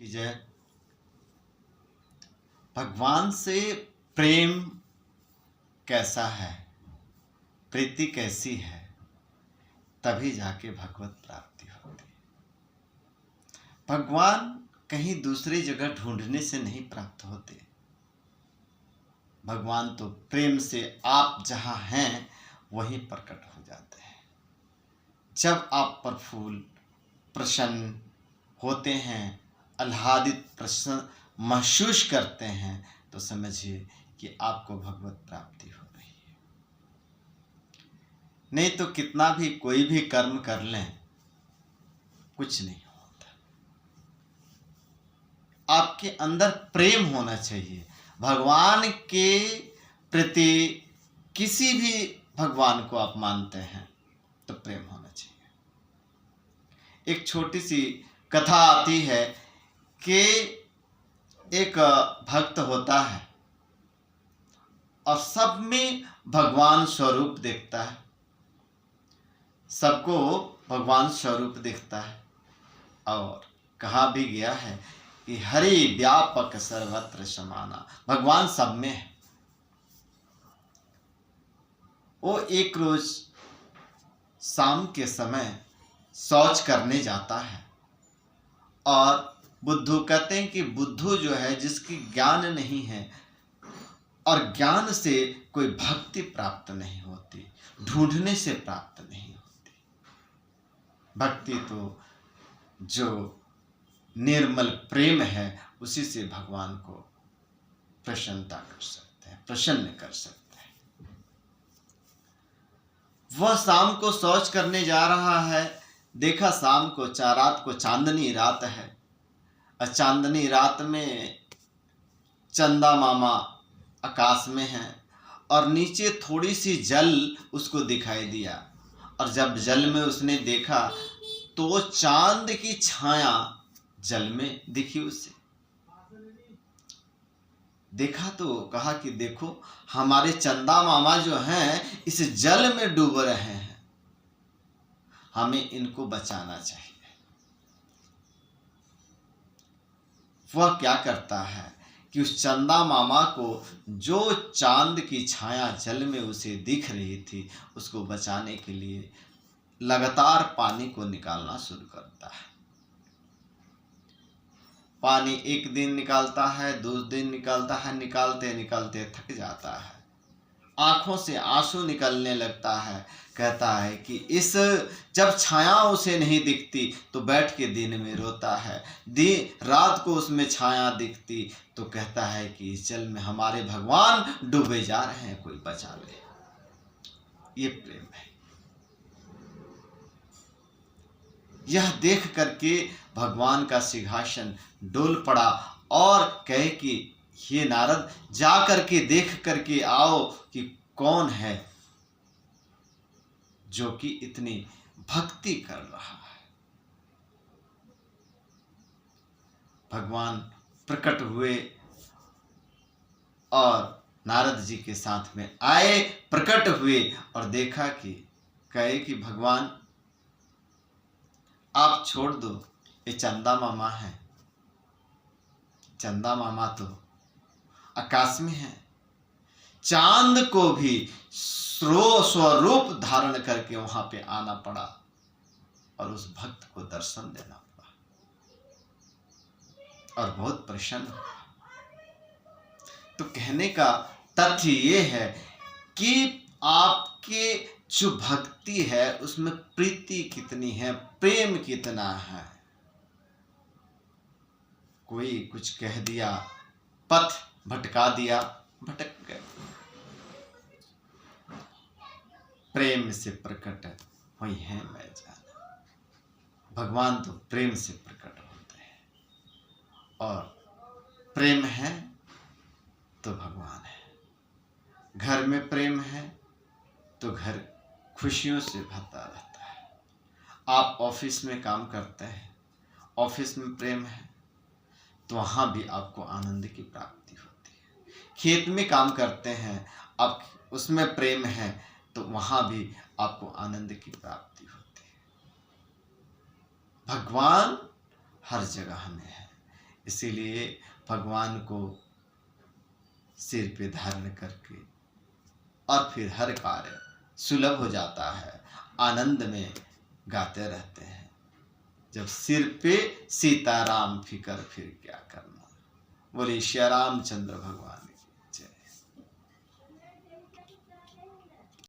कि जय भगवान से प्रेम कैसा है, प्रीति कैसी है, तभी जाके भगवत प्राप्ति होती है। भगवान कहीं दूसरी जगह ढूंढने से नहीं प्राप्त होते। भगवान तो प्रेम से आप जहाँ हैं वहीं प्रकट हो जाते हैं। जब आप प्रफुल्ल प्रसन्न होते हैं, आह्लादित प्रसन्न महसूस करते हैं, तो समझिए कि आपको भगवत प्राप्ति हो रही है। नहीं तो कितना भी कोई भी कर्म कर लें, कुछ नहीं होता। आपके अंदर प्रेम होना चाहिए भगवान के प्रति। किसी भी भगवान को आप मानते हैं तो प्रेम होना चाहिए। एक छोटी सी कथा आती है कि एक भक्त होता है और सब में भगवान स्वरूप देखता है, सबको भगवान स्वरूप दिखता है। और कहा भी गया है कि हरि व्यापक सर्वत्र समाना, भगवान सब में है। वो एक रोज शाम के समय शौच करने जाता है और बुद्धू कहते हैं कि बुद्धू जो है, जिसकी ज्ञान नहीं है और ज्ञान से कोई भक्ति प्राप्त नहीं होती, ढूंढने से प्राप्त नहीं होती। भक्ति तो जो निर्मल प्रेम है, उसी से भगवान को प्रसन्नता कर सकते हैं, प्रसन्न कर सकते हैं। वह शाम को शौच करने जा रहा है। देखा शाम को रात को चांदनी रात है और चांदनी रात में चंदा मामा आकाश में है और नीचे थोड़ी सी जल उसको दिखाई दिया। और जब जल में उसने देखा तो चांद की छाया जल में दिखी उसे। देखा तो कहा कि देखो, हमारे चंदा मामा जो हैं इस जल में डूब रहे हैं, हमें इनको बचाना चाहिए। वह क्या करता है कि उस चंदा मामा को जो चांद की छाया जल में उसे दिख रही थी, उसको बचाने के लिए लगातार पानी को निकालना शुरू करता है। पानी एक दिन निकालता है, 2 दिन निकालता है, निकालते निकालते थक जाता है, आंखों से आंसू निकलने लगता है। कहता है कि इस जब छाया उसे नहीं दिखती तो बैठ के दिन में रोता है, रात को उसमें छाया दिखती तो कहता है कि इस जल में हमारे भगवान डूबे जा रहे हैं, कोई बचा ले। ये प्रेम है। यह देख करके भगवान का सिंहासन डोल पड़ा और कहे कि ये नारद, जा करके देख करके आओ कि कौन है जो कि इतनी भक्ति कर रहा है। भगवान प्रकट हुए और नारद जी के साथ में आए, प्रकट हुए और देखा कि कहे कि भगवान आप छोड़ दो, ये चंदा मामा है। चंदा मामा तो आकाश में है। चांद को भी स्वरूप धारण करके वहां पे आना पड़ा और उस भक्त को दर्शन देना पड़ा और बहुत प्रसन्न हुआ। तो कहने का तथ्य ये है कि आपके जो भक्ति है उसमें प्रीति कितनी है, प्रेम कितना है। कोई कुछ कह दिया, पथ भटका दिया, भटक गए। प्रेम से प्रकट हुई है मैं जाना। भगवान तो प्रेम से प्रकट होते हैं और प्रेम है तो भगवान है। घर में प्रेम है तो घर खुशियों से भरता रहता है। आप ऑफिस में काम करते हैं, ऑफिस में प्रेम है तो वहाँ भी आपको आनंद की प्राप्ति होती है। खेत में काम करते हैं, आप उसमें प्रेम है तो वहाँ भी आपको आनंद की प्राप्ति होती है। भगवान हर जगह में है, इसीलिए भगवान को सिर पे धारण करके और फिर हर कार्य सुलभ हो जाता है, आनंद में गाते रहते हैं। जब सिर पे सीताराम फिकर फिर क्या करना। बोले श्री रामचंद्र भगवान।